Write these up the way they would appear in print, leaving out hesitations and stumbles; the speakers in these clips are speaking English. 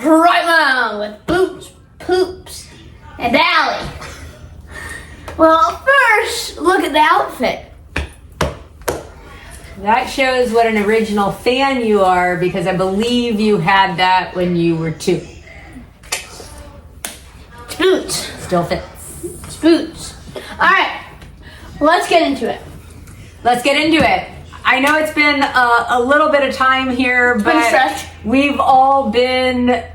right now with Boots, Poops, and Allie. Well, first, look at the outfit. That shows what an original fan you are, because I believe you had that when you were 2. Boots. Still fits. It's Boots. Alright, let's get into it. Let's get into it. I know it's been a little bit of time here, but we've all been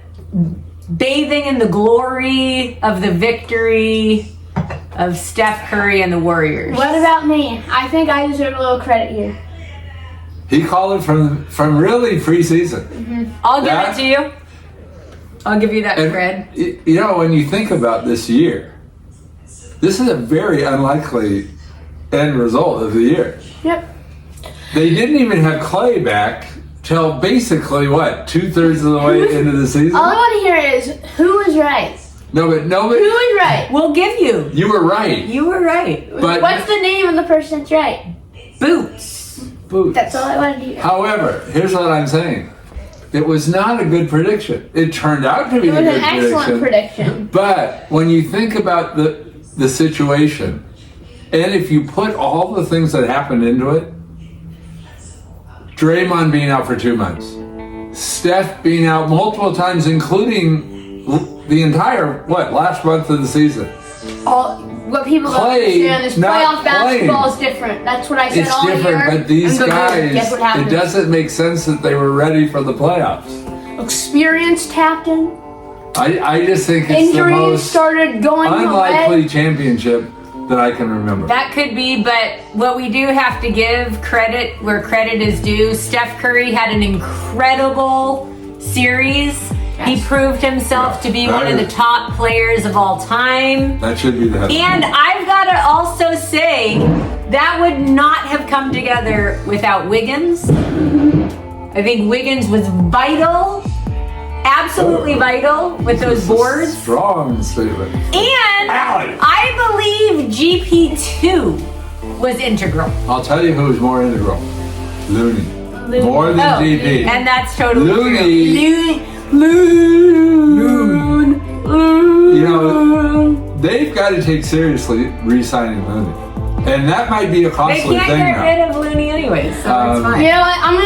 bathing in the glory of the victory of Steph Curry and the Warriors. What about me? I think I deserve a little credit here. He called it from really preseason. Mm-hmm. I'll give it to you. I'll give you that And, cred. you know, when you think about this year, this is a very unlikely end result of the year. Yep. They didn't even have Clay back till basically, what, 2/3 of the way into the season? All I want to hear is who was right. No, but Who was right? We'll give you. you were right. You were right. But What's the name of the person that's right? Boots. Boots. That's all I wanted to hear. However, here's what I'm saying. It was not a good prediction. It turned out to be It was a good an excellent prediction. But when you think about the situation, and if you put all the things that happened into it, Draymond being out for 2 months, Steph being out multiple times, including the entire, last month of the season. What people don't Clay understand is not playoff basketball playing. is different. That's what I said It's all different, year. but these And guys, guess what it happened? doesn't make sense that they were ready for the playoffs. Experienced captain. I just think it's the Injuries most started going unlikely away. championship that I can remember. That could be, but what we do have to give credit where credit is due. Steph Curry had an incredible series. He proved himself to be one of the top players of all time. That should be the headline. And I've got to also say, that would not have come together without Wiggins. I think Wiggins was vital, absolutely vital with those boards. Strong statement. And Allie. I believe GP2 was integral. I'll tell you who's more integral. Looney. More than GP. And that's totally Looney. true. Loon. You know, they've got to take seriously re-signing Looney. And that might be a They costly can't thing get now. rid of Looney anyways, so it's fine. You know what? I'm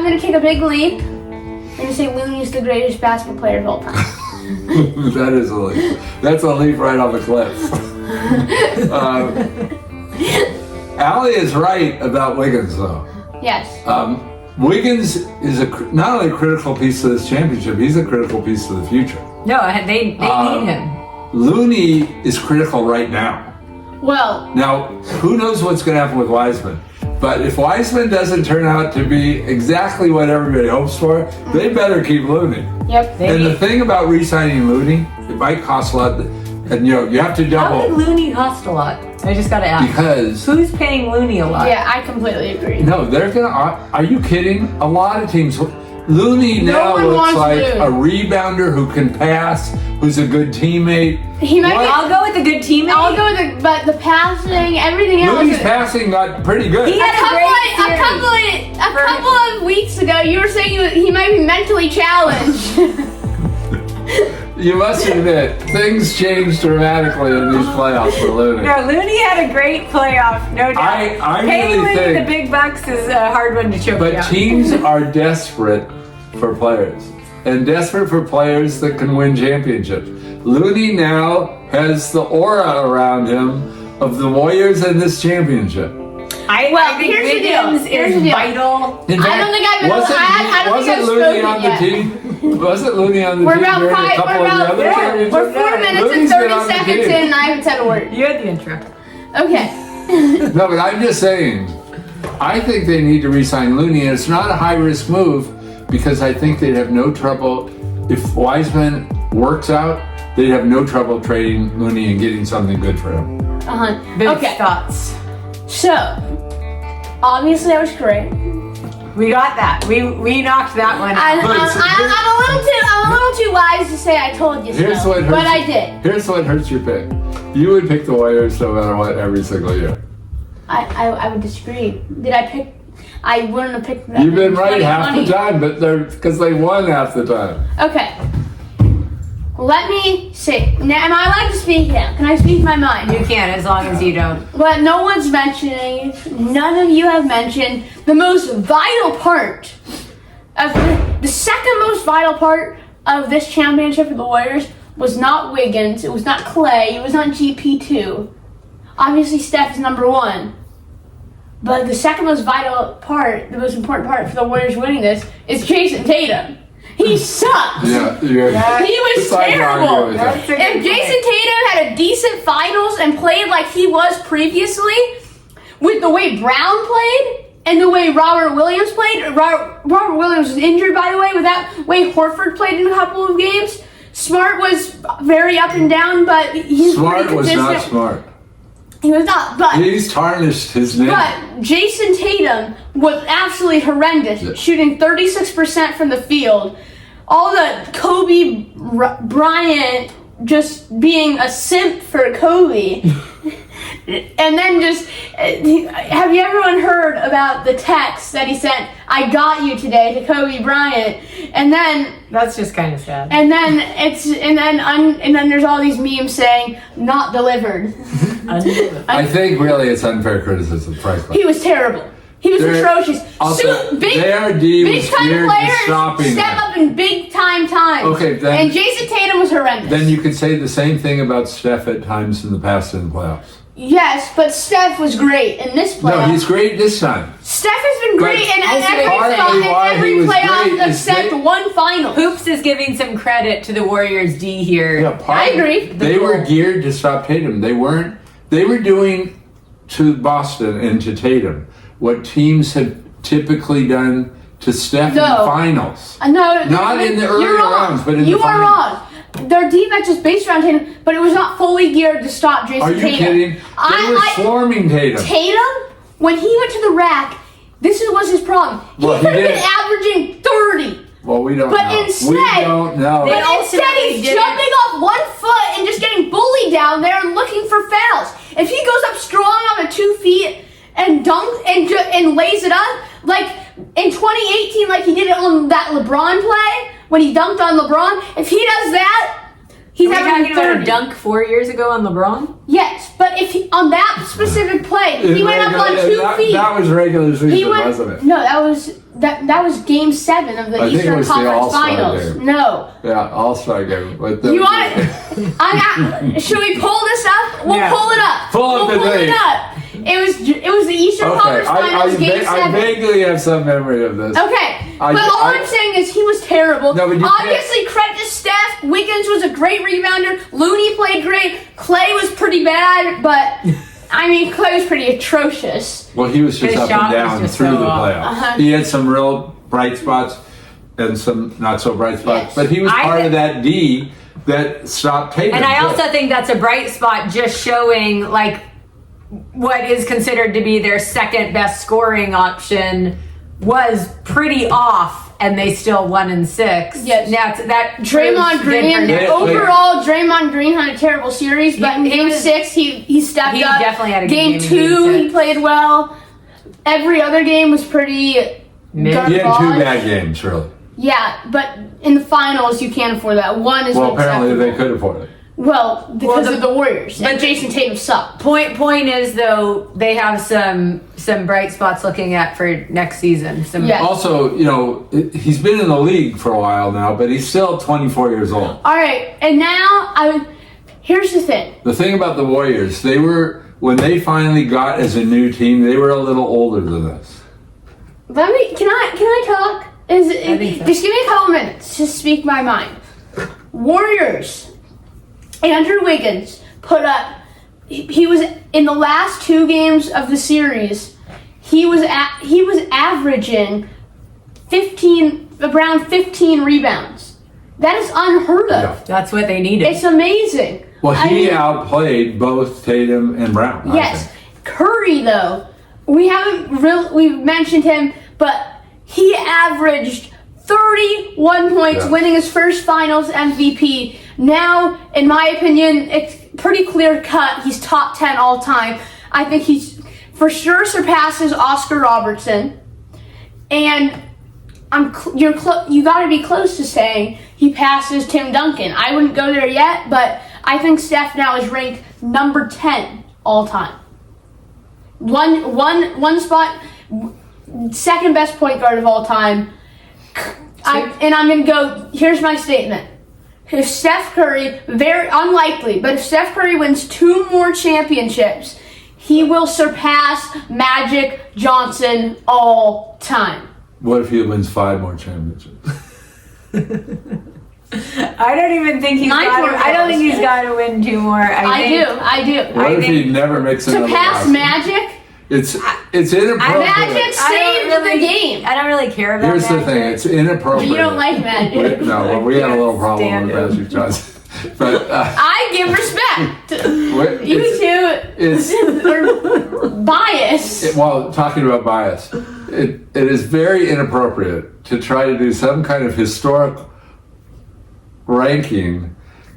gonna take a big leap. I'm gonna say Looney's the greatest basketball player of all time. That is a leap. That's a leap right off a cliff. Allie is right about Wiggins, though. Yes. Wiggins is not only a critical piece of this championship, he's a critical piece of the future. No, they need him. Looney is critical right now. Well, Now, who knows what's going to happen with Wiseman? But if Wiseman doesn't turn out to be exactly what everybody hopes for, they better keep Looney. yep. And the thing about re-signing Looney, it might cost a lot, and you have to How did double Looney cost a lot? I just gotta ask. because Who's paying Looney a lot? Yeah, I completely agree. no, they're gonna. Are you kidding? A lot of teams. Looney No now one looks wants like Looney. a rebounder who can pass, who's a good teammate. He might be. I'll go with a good teammate. I'll go with but the passing, everything else. Looney's passing got pretty good. He had a couple of weeks ago, you were saying he might be mentally challenged. You must admit, things changed dramatically in these playoffs for Looney. No, Looney had a great playoff, no doubt. I Paying really Looney think- the big bucks is a hard one to choke But down. teams are desperate for players, and desperate for players that can win championships. Looney now has the aura around him of the Warriors in this championship. I think here's the deal. Wiggins Here's is the deal. vital. In I fact, don't think I've been- wasn't I don't think wasn't I've Looney spoken on the yet. team? Wasn't Looney on the We're team about during a five. couple We're of the about. other championships? We're 4 minutes and Looney's been 30 on the seconds team. in, and I haven't said a word. You had the intro. Okay. No, but I'm just saying, I think they need to re-sign Looney, and it's not a high-risk move because I think they'd have no trouble if Wiseman works out. They'd have no trouble trading Looney and getting something good for him. Big Okay. thoughts. So, obviously, I was correct. We got that. We knocked that one I'm out. a little too wise to say I told you Here's so, what hurts. but I did. Here's what hurts your pick. You would pick the Warriors no matter what every single year. I would disagree. Did I pick? I wouldn't have picked them. You've been in right half the 2020. time, but they're because they won half the time. Okay. Let me see. Now, am I allowed to speak now? Can I speak my mind? You can, as long as you don't. What no one's mentioning, none of you have mentioned the most vital part of the second most vital part of this championship for the Warriors was not Wiggins, it was not Clay, it was not GP2. Obviously Steph is number one. But the second most vital part, the most important part for the Warriors winning this is Jason Tatum. He sucks. Yeah. He was It's hard to terrible. argue with that. If Jason Tatum had a decent finals and played like he was previously, with the way Brown played and the way Robert Williams played, Robert Williams was injured, by the way, with that way Horford played in a couple of games. Smart was very up and down, but he's Smart pretty was consistent. not smart. He was not, but He's tarnished his name. but Jason Tatum was absolutely horrendous, Yeah. shooting 36% from the field. All the Kobe Bryant just being a simp for Kobe. And then just, have you everyone heard about the text that he sent, "I got you today" to Kobe Bryant? And then That's just kind of sad. and then there's all these memes saying "not delivered." I think really it's unfair criticism, frankly. He was terrible. He was They're- atrocious. also, Big their D big was time geared to players stopping step that. up in big time times. Okay, then- and Jason Tatum was horrendous. Then you could say the same thing about Steph at times in the past in the playoffs. Yes, but Steph was great in this No, playoff. he's great this time. Steph has been great in partly why he every was playoff great is except they- one final. Hoops is giving some credit to the Warriors D here. Yeah, I agree. They were geared to stop Tatum. They weren't. They were doing to Boston and to Tatum what teams have typically done to Steph in the No. finals. No, Not in the you're earlier wrong. rounds, but in you the are finals. wrong. Their defense is based around Tatum, but it was not fully geared to stop Jason Are you Tatum. kidding? They were swarming Tatum. Tatum, when he went to the rack, was his problem. He Well, he could have been did. averaging 30. Well, we don't But know. instead- we don't know. They But also instead, he's didn't- jumping off 1 foot and just getting bullied down there and looking for fouls. If he goes up strong on the 2 feet and dunks and lays it up, like in 2018, like he did it on that LeBron play when he dunked on LeBron, if he does that, he's Are we having talking about a 30. dunk 4 years ago on LeBron? Yes, but if he, on that specific play, he went up on 2 feet. That was regular season, He went. wasn't it? No, that was Game 7 of the I think it Eastern was the Conference All-Star Finals. game. No. Yeah, All-Star game. But You want it? Should we pull this up? We'll Yeah. pull it up. Pull up we'll the pull it date. up. It was the Eastern Okay, Conference Finals, Game 7. I vaguely have some memory of this. Okay, but all I'm saying is he was terrible. No, but you can't- Obviously, credit to Steph. Wiggins was a great rebounder. Looney played great. Clay was pretty bad, but I mean, Clay was pretty atrocious. Well, he was just His up shot and was down just through so the off. playoffs. He had some real bright spots and some not so bright spots, Yes. but he was I part thi- of that D that stopped Tatum. And I too. also think that's a bright spot, just showing like what is considered to be their second best scoring option was pretty off, and they still won in 6. Yes. Now that Draymond proves good for Green. Nick. Overall, Draymond Green had a terrible series, but in He Game was- 6, he stepped he up. definitely had a good Game game in 2, Game he 6. played well. Every other game was pretty Mid. garbage. He had 2 bad games, really. Yeah, but in the finals, you can't afford that. One is Well, apparently unacceptable. they could afford it. Well, because Well, of the Warriors. And Jason Tatum sucked. Point is though, they have some bright spots looking at for next season. Some Yeah. Also, you know, he's been in the league for a while now, but he's still 24 years old. All right, and now here's the thing. The thing about the Warriors, when they finally got as a new team, they were a little older than us. Can I talk? I think so. Just give me a couple minutes to speak my mind. Warriors. Andrew Wiggins put up. He was in the last 2 games of the series. He was averaging around 15 rebounds. That is unheard of. Yeah. That's what they needed. It's amazing. Well, I he mean, outplayed both Tatum and Brown. I yes, think. Curry though. We've mentioned him, but he averaged 31 points, Yeah. winning his first Finals MVP. Now, in my opinion, it's pretty clear cut. He's top 10 all time. I think he's for sure surpasses Oscar Robertson. and you got to be close to saying he passes Tim Duncan. I wouldn't go there yet, but I think Steph now is ranked number 10 all time. One spot, second best point guard of all time. And I'm going to go, here's my statement. If Steph Curry, very unlikely, but if Steph Curry wins 2 more championships, he will surpass Magic Johnson all time. What if he wins 5 more championships? I don't even think he's got to win 2 more. I do. What if he never makes another To pass basket? Magic? It's inappropriate. Magic saved the game. I don't really care about Here's Magic. the thing, it's inappropriate. You don't like Magic. We had a little problem stand with him. Magic Johnson. But I give respect. You it's, two are biased. Well, talking about bias, it is very inappropriate to try to do some kind of historic ranking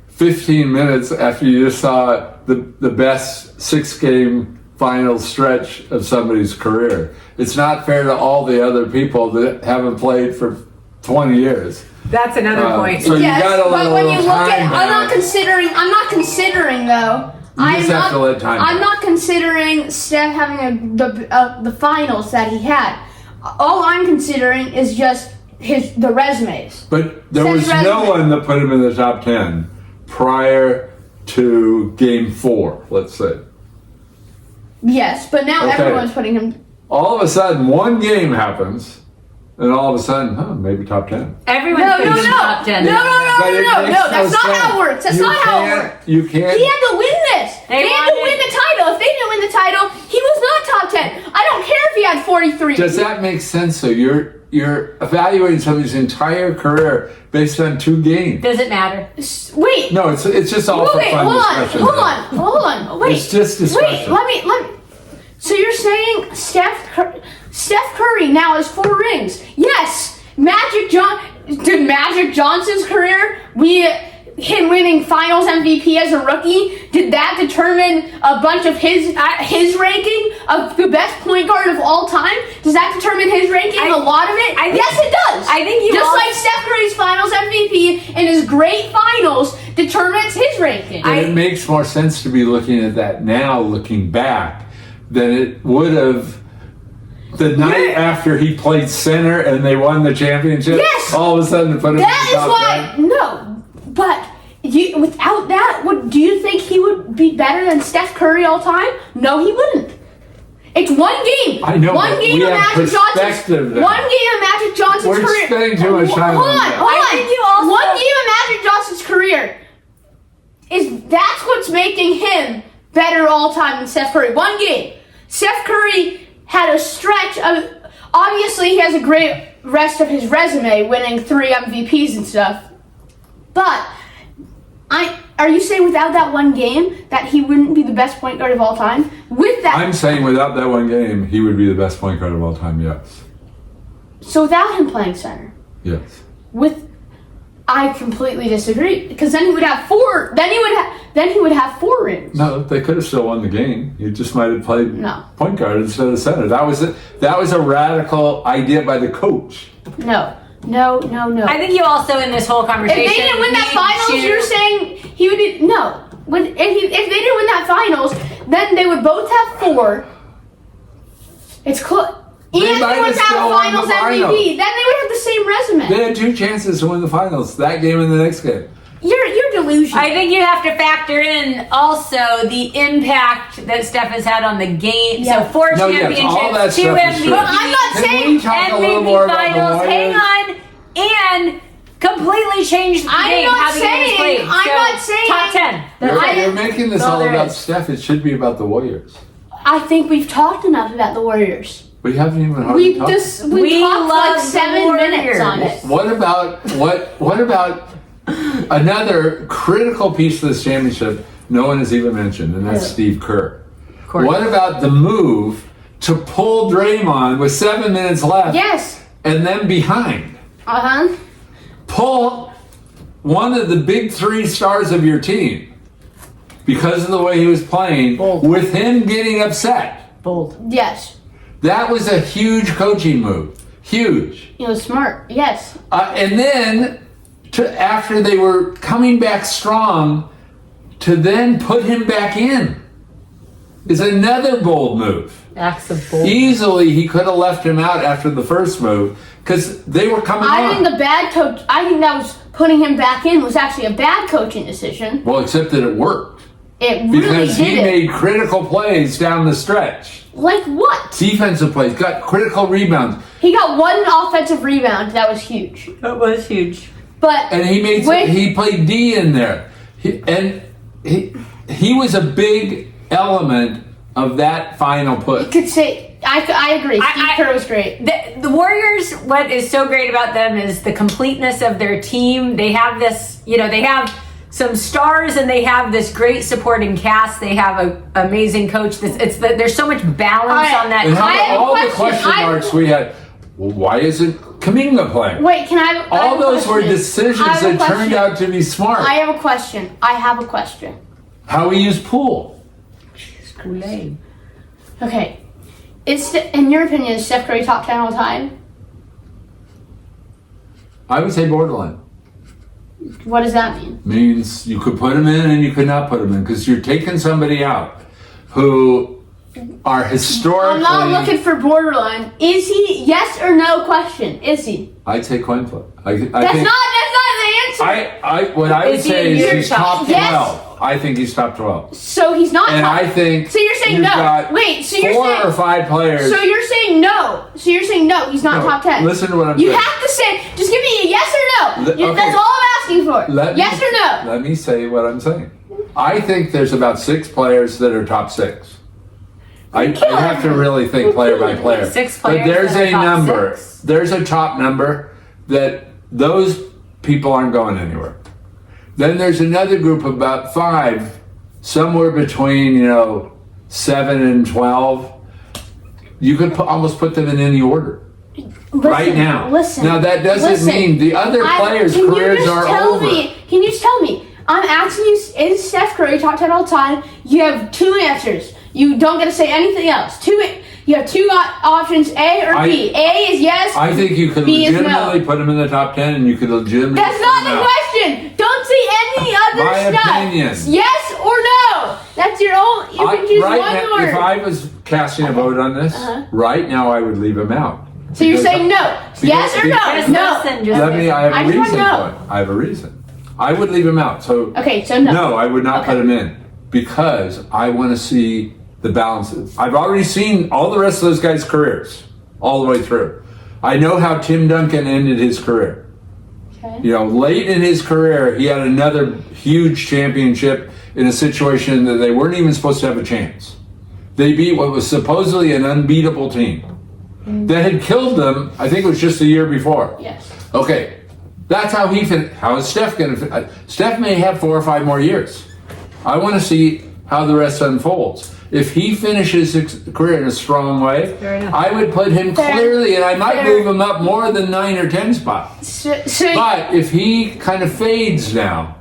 15 minutes after you just saw the best 6-game final stretch of somebody's career. It's not fair to all the other people that haven't played for 20 years. That's another point. So Yes, you got but when you look at, time I'm not back. considering though. You just have to let time I'm pass. not considering Steph having the finals that he had. All I'm considering is just the resumes. But there Steph's was resume. no one that put him in the top 10 prior to game 4, let's say. Yes, but now Okay. everyone's putting him. All of a sudden, one game happens, and all of a sudden, maybe top 10. Everyone's No. putting him in the top 10. But it makes That's not sense. how it works. That's You not how it can't- works. You can't. He had to win this. They They had to wanted- win the title. If they didn't win the title, he was not top 10. I don't care if he had 43. Does that make sense? So you're evaluating somebody's entire career based on 2 games. Does it matter? Wait. No, it's just all for Wait, fun discussion. hold on. Wait. It's just discussion. Wait, let me. So you're saying Steph Curry now has 4 rings? Yes. Magic Johnson's career, him winning Finals MVP as a rookie, did that determine a bunch of his ranking of the best point guard of all time? Does that determine his ranking? A lot of it? Yes, it does. I think just like Steph Curry's Finals MVP and his great finals determines his ranking. But it makes more sense to be looking at that now, looking back, than it would have the night after he played center and they won the championship. Yes! All of a sudden to put him in That the is top why 10. no, but without that, do you think he would be better than Steph Curry all time? No, he wouldn't. It's one game. I know, One but game we of have Magic Johnson's. perspective now. One game of Magic Johnson's We're career. spending too much time Hold on on, that. hold on. I think you also- One game of Magic Johnson's career that's what's making him better all time than Steph Curry. One game. Steph Curry had a stretch of. Obviously, he has a great rest of his resume, winning 3 MVPs and stuff. But are you saying without that one game that he wouldn't be the best point guard of all time? With that, I'm saying without that one game, he would be the best point guard of all time, yes. so without him playing center, Yes. I completely disagree because then he would have 4. Then he would have 4 rings. No, they could have still won the game. You just might have played No. point guard instead of center. That was a radical idea by the coach. No. I think you also in this whole conversation. If they didn't win that need finals, to- you're saying he would be no. If they didn't win that finals, then they would both have 4. It's close. And They they might would have have still won the finals final. MVP. Then they would have the same resume. They had 2 chances to win the finals, that game and the next game. You're delusional. I think you have to factor in also the impact that Steph has had on the game. Yeah. So 4 No, yes, championships, all that 2 stuff is MVP, true. But I'm not Can saying we talk a little MVP more about the finals. Hang Warriors? on, and completely changed the I'm game. not how the game is saying- played. I'm So, not saying- top 10. You're making this That's all all there about is. Steph. It should be about the Warriors. I think we've talked enough about the Warriors. We haven't even hardly We talked. We talked love like the 7 minutes on Warriors. it. What about another critical piece of this championship no one has even mentioned, and that's Yeah. Steve Kerr. course. What about the move to pull Draymond with 7 minutes left Yes. and then behind? Pull one of the big 3 stars of your team because of the way he was playing Bold. with him getting upset. Bold. Yes. That was a huge coaching move. Huge. He was smart. Yes. And then, after they were coming back strong, to then put him back in is another bold move. Acts of bold. Easily, he could have left him out after the first move because they were coming I on. think the bad coach. I think that was putting him back in was actually a bad coaching decision. Well, except that it worked. It really Because he did. made critical plays down the stretch. Like what? Defensive plays, got critical rebounds. He got one offensive rebound. That was huge. That was huge. But And he played D in there. He was a big element of that final you push. could say I agree. Steve Kerr was great. The Warriors, what is so great about them is the completeness of their team. They have this, they have some stars and they have this great supporting cast. They have an amazing coach. There's so much balance on that And team. how I have about a all the question. question marks we had? Well, why isn't Kuminga playing? Wait, can I have I have All a those were question. decisions I have a that turned question. out to be smart. I have a question. How we use Poole. Kool-Aid. Okay. In your opinion, is Steph Curry top 10 all time? I would say borderline. What does that mean? Means you could put him in and you could not put him in because you're taking somebody out who are historically. I'm not looking for borderline. Is he? Yes or no question. Is he? I'd say coin flip. I That's think, not the answer. what I would Is he say in is your he's top top 12. Yes. I think he's top 12. So he's not And top. I think So you're saying you've no. got Wait, so you're 4 saying or 5 players. So you're saying no. So you're saying no, he's not No, top 10. listen to what I'm You saying. have to say, just give me a yes or no. Okay. That's all I'm asking for. Yes or no. Let me say what I'm saying. I think there's about 6 players that are top 6. I have to really think player by player. 6 But players there's that are a top number. 6. There's a top number that those people aren't going anywhere. Then there's another group of about 5, somewhere between 7 and 12. You could almost put them in any order. Right now. Listen. Now that doesn't mean the other players' careers are over. Can you just tell me? I'm asking you, is Steph Curry top 10 all time? You have 2 answers. You don't get to say anything else. You have 2 options, A or B. A is yes. I think you could B is no. legitimately put him in the top 10 and you could legitimately That's put not him the out. question. Don't say any other My stuff. opinion. Yes or no. That's your own. You can choose right one now, word. if I was casting a vote on this, right now I would leave him out. So you're Because- saying no. Yes or Just no? No. listen, just Let me, I I have a just reason wanna know. for it. I have a reason. I would leave him out. So Okay, so no. no, I would not Okay. put him in because I want to see the balances. I've already seen all the rest of those guys' careers all the way through. I know how Tim Duncan ended his career. Okay. Late in his career, he had another huge championship in a situation that they weren't even supposed to have a chance. They beat what was supposedly an unbeatable team that had killed them. I think it was just the year before. Yes. Okay, that's how he finished. How is Steph going to? Steph may have 4 or 5 more years. I want to see how the rest unfolds. If he finishes his career in a strong way, Fair enough. I would put him Fair. clearly, and I might Fair. move him up more than 9 or 10 spots. So But if he kind of fades now,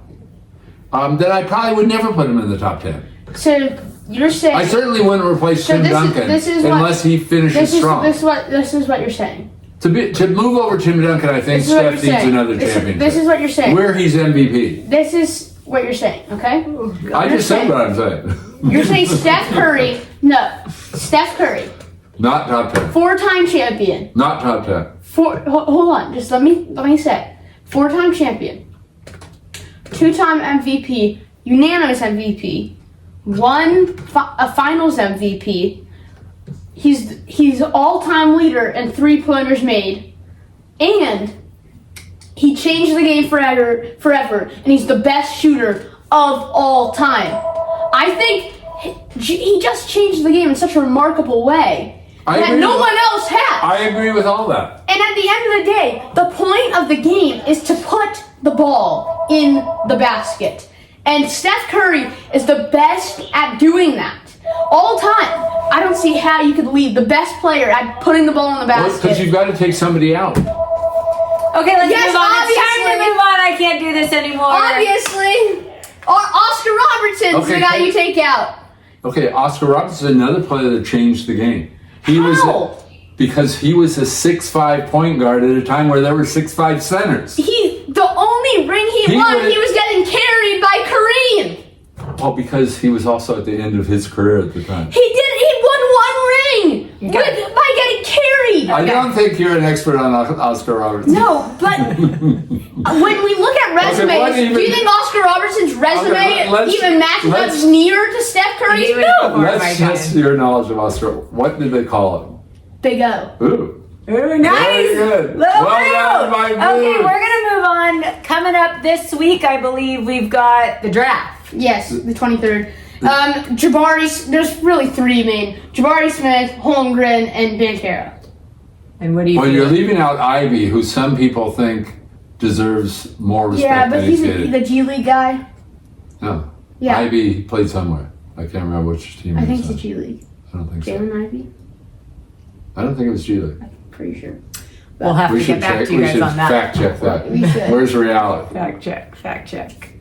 then I probably would never put him in the top 10. so you're saying I certainly wouldn't replace So Tim this is- Duncan this is what- unless he finishes strong. this is what you're saying. To move over Tim Duncan, I think This is what Steph you're needs saying. another This is- championship. this is what you're saying. Where he's MVP. This is what you're saying, okay? I just said saying- what I'm saying. You're saying Steph Curry. No, Steph Curry, Not top 10. 4-time champion. Not top 10. Hold on, just let me say, 4-time champion, 2-time MVP, unanimous MVP, a Finals MVP. He's all-time leader in 3-pointers made, and he changed the game forever, and he's the best shooter of all time. I think he just changed the game in such a remarkable way I that agree no with- one else has. I agree with all that. And at the end of the day, the point of the game is to put the ball in the basket. And Steph Curry is the best at doing that. All time. I don't see how you could leave the best player at putting the ball in the Because basket. you've got to take somebody out. Okay, let's Yes, move on. It's time to obviously. move on. I can't do this anymore. Obviously, Oscar Robertson's the Okay, guy you take out. Okay, Oscar Robertson is another player that changed the game. He was How? because he was a 6'5" point guard at a time where there were 6'5" centers. The only ring he won, he was getting carried by Kareem. Well, because he was also at the end of his career at the time. He won one ring by getting carried. I don't think you're an expert on Oscar Robertson. No, but when we look at resumes, do you think Oscar Robertson's resume even matches up near to Steph Curry's? No. Let's test your knowledge of Oscar. What did they call him? Big O. Ooh. Ooh, nice. Very good. Little Well done, my Okay, dude. we're going to move on. Coming up this week, I believe we've got the draft. Yes, the 23rd. There's really three main. Jabari Smith, Holmgren, and Banchero. And what do you Well, think? you're leaving out Ivy, who some people think deserves more respect Yeah, but than he's getting. the G League guy. No. Yeah. Ivy played somewhere. I can't remember which team. I he think was it's the on. G League. I don't think so. Jalen Ivy? I don't think it was G League. Pretty sure. We'll have We to should get back check. to you We guys should on that. fact check that. We should. Where's reality? Fact check.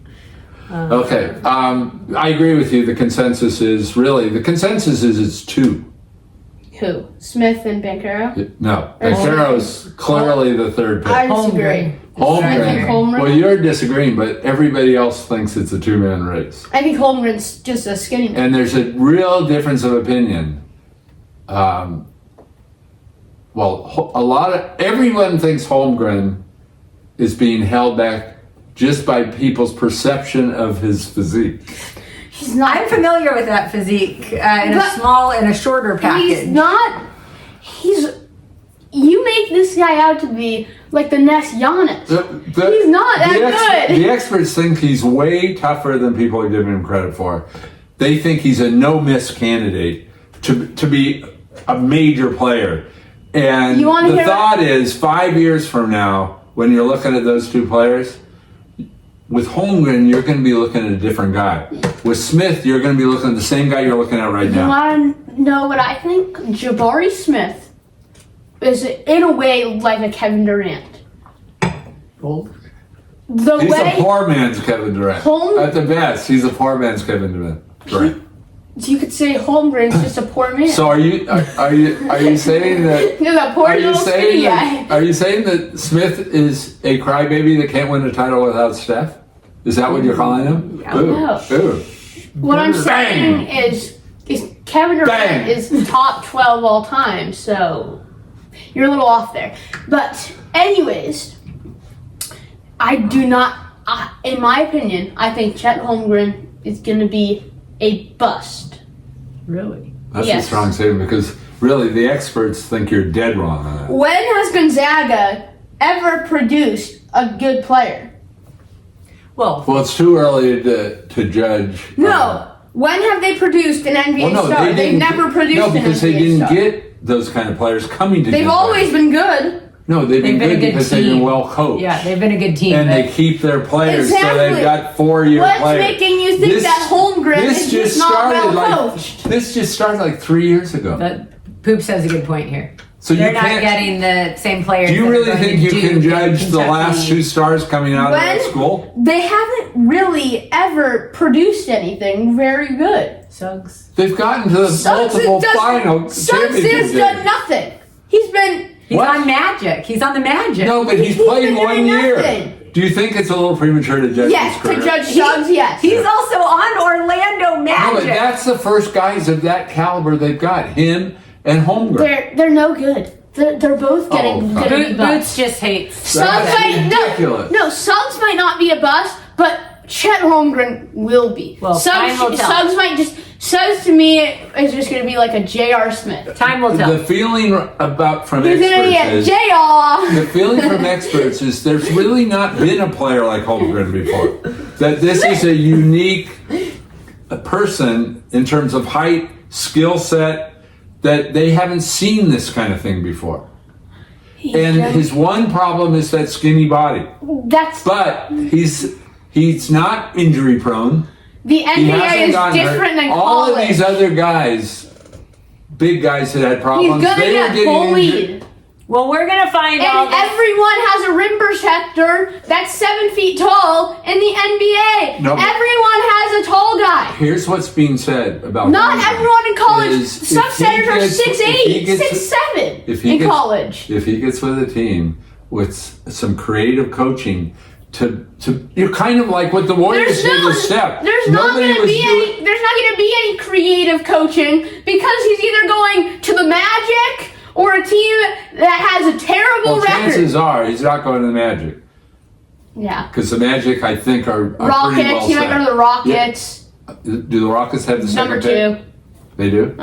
Okay. I agree with you. The consensus is it's two. Who? Smith and Banchero? No, Banchero's clearly the third pick. I disagree. I think Holmgren. Well, you're disagreeing, but everybody else thinks it's a two-man race. I think Holmgren's just a skinny man. And there's a real difference of opinion. Everyone thinks Holmgren is being held back just by people's perception of his physique. He's not. I'm familiar with that physique in But a shorter package. He's not. You make this guy out to be like the next Giannis. He's not that good. The experts think he's way tougher than people are giving him credit for. They think he's a no-miss candidate to be a major player. And You wanna the hear thought is 5 years from now, when you're looking at those two players, with Holmgren, you're going to be looking at a different guy. With Smith, you're going to be looking at the same guy you're looking at right You now. want to know what I think? Jabari Smith is in a way like a Kevin Durant. The He's way a poor man's Kevin Durant. At the best, he's a poor man's Kevin Durant. you could say Holmgren's just a poor man. So are you saying that? He's a poor little skinny guy. Are you saying that Smith is a crybaby that can't win a title without Steph? Is that what you're calling him? Yeah. Ooh, No. ooh. What I'm saying Bang. is Kevin Durant Bang. is top 12 all time, so you're a little off there. But anyways, I do not, in my opinion, I think Chet Holmgren is going to be a bust. Really? That's Yes. a strong statement because really the experts think you're dead wrong on that. When has Gonzaga ever produced a good player? Well, Well, it's too early to judge. No. When have they produced an NBA Well, no, star? they They've didn't. never produced No, an because they NBA didn't star. get those kind of players coming to. They've Gonzaga. always been good. No, they've been They've been a good good because they've team. been well coached. yeah, they've been a good team. And but they keep their players, so Exactly. they've got 4-year What's players. making you think that Holmgren is just not well coached? This just started like 3 years ago. But Poops has a good point here. So They're you not can't. getting the same players. Do you that are really going think to you Duke can and judge the Kentucky. last two stars coming out of that When- school? They haven't really ever produced anything very good. Suggs? They've gotten to the multiple final Suggs championship has done games. nothing. He's been. He's What? on Magic. He's on the Magic. No, but he's He's played been 1 doing year. nothing. Do you think it's a little premature to judge Yes, his to career? judge Suggs, yes. He's also on Orlando No, but Magic. that's the first guys of that caliber they've got. Him and Holmgren. They're no good. They're both getting Oh, gonna be Boots busts. just hates. Suggs That's might ridiculous. no. Suggs might not be a bust, but Chet Holmgren will be. Well, time will tell. Suggs to me is just gonna be like a J.R. Smith. Time will tell. The feeling from He's gonna be a experts is J.R. the feeling from experts is there's really not been a player like Holmgren before. That this is a unique person in terms of height, skill set, that they haven't seen this kind of thing before. And his one problem is that skinny body. But he's not injury prone. The He NBA hasn't is gotten different hurt. than All college. of these other guys, big guys that had He's problems, gonna they were get getting injured. bullied. Well, we're gonna find out. And everyone has a rim protector that's 7 feet tall in the NBA. No. Everyone has a tall guy. Here's what's being said about Not Wayman everyone in college. is Some if he centers are gets- 6'8", if he gets- 6'7" if he in gets- college. If he gets with a team with some creative coaching, to you're kind of like what the Warriors did with Steph. There's not Nobody going to was be doing- any. There's not going to be any creative coaching because he's either going to the Magic or a team that has a terrible Well, record. chances are he's not going to the Magic Yeah. because the Magic, I think, are pretty Rockets. well He might go to set. the Rockets. Do the Rockets have the second Number pick? 2. They do.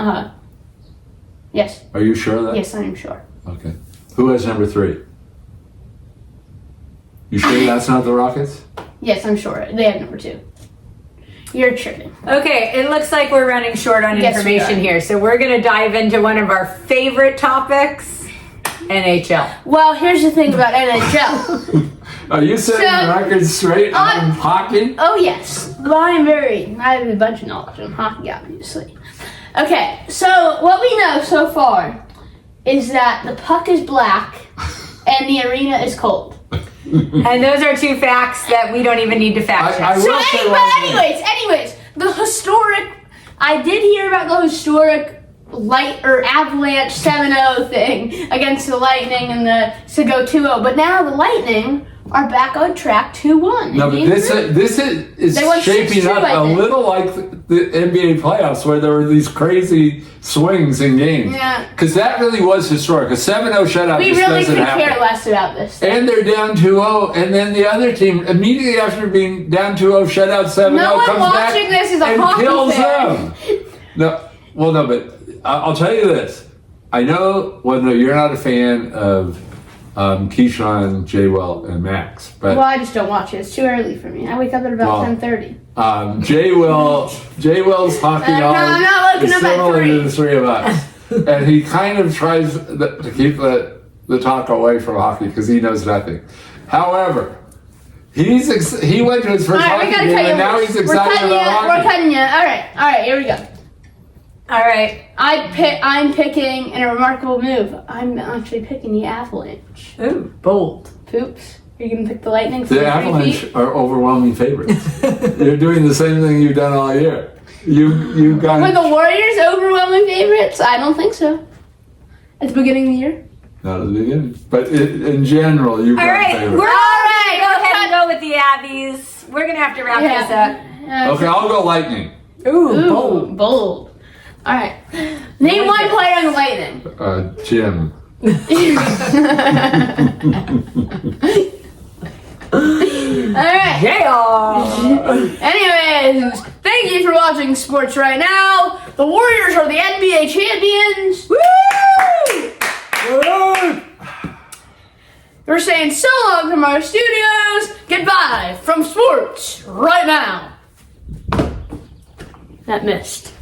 Yes. Are you sure of that? Yes, I am sure. Okay. Who has number 3? You sure that's not the Rockets? Yes, I'm sure. They have number 2. You're tripping. Okay, it looks like we're running short on Yes, we information are. here, so we're going to dive into one of our favorite topics, NHL. Well, here's the thing about NHL. Are you setting So- records straight on hockey? Oh yes, well, I have a bunch of knowledge on hockey, obviously. Okay, so what we know so far is that the puck is black and the arena is cold. And those are 2 facts that we don't even need to fact check. I So will say one thing. anyways, the historic. I did hear about the historic light or avalanche 7-0 thing against the Lightning and to go 2-0, but now the Lightning are back on track 2-1. No, but this is They won shaping 6-2, up I a think. little like the NBA playoffs where there were these crazy swings in games. Yeah. Because that really was historic. A 7-0 shutout We just really doesn't could happen. care less about this. And they're down 2-0, and then the other team, immediately after being down 2-0, shut out 7-0, No one comes back watching this is a and hockey kills fan. them. No, but I'll tell you this. I know, no, you're not a fan of Keyshawn, J-Well, and Max, but Well, I just don't watch it. It's too early for me. I wake up at about Well, 10:30. J-Well's hockey No, knowledge I'm not looking is up at similar 3. to the 3 of us. And he kind of tries to keep the talk away from hockey because he knows nothing. However, he went to his first All right, we hockey gotta game cut you. and now he's We're excited cutting you. about We're hockey. cutting you. All right, here we go. All right. I'm picking in a remarkable move. I'm actually picking the Avalanche. Ooh, bold. Poops. Are you gonna pick the Lightning? For The 3 Avalanche feet? are overwhelming favorites. You're doing the same thing you've done all year. You Were got the Warriors overwhelming favorites? I don't think so. At the beginning of the year. not at the beginning, but in general, you've All got right, favorites. we're all right, going to go we're ahead and go with the Abbies. We're going to have to wrap this up. Okay, I'll go Lightning. Ooh, Ooh, bold. All right. Name one player on the Lightning. Jim. All right. Yeah. Anyways, thank you for watching Sports Right Now. The Warriors are the NBA champions. Woo! We're saying so long from our studios. Goodbye from Sports Right Now. That missed.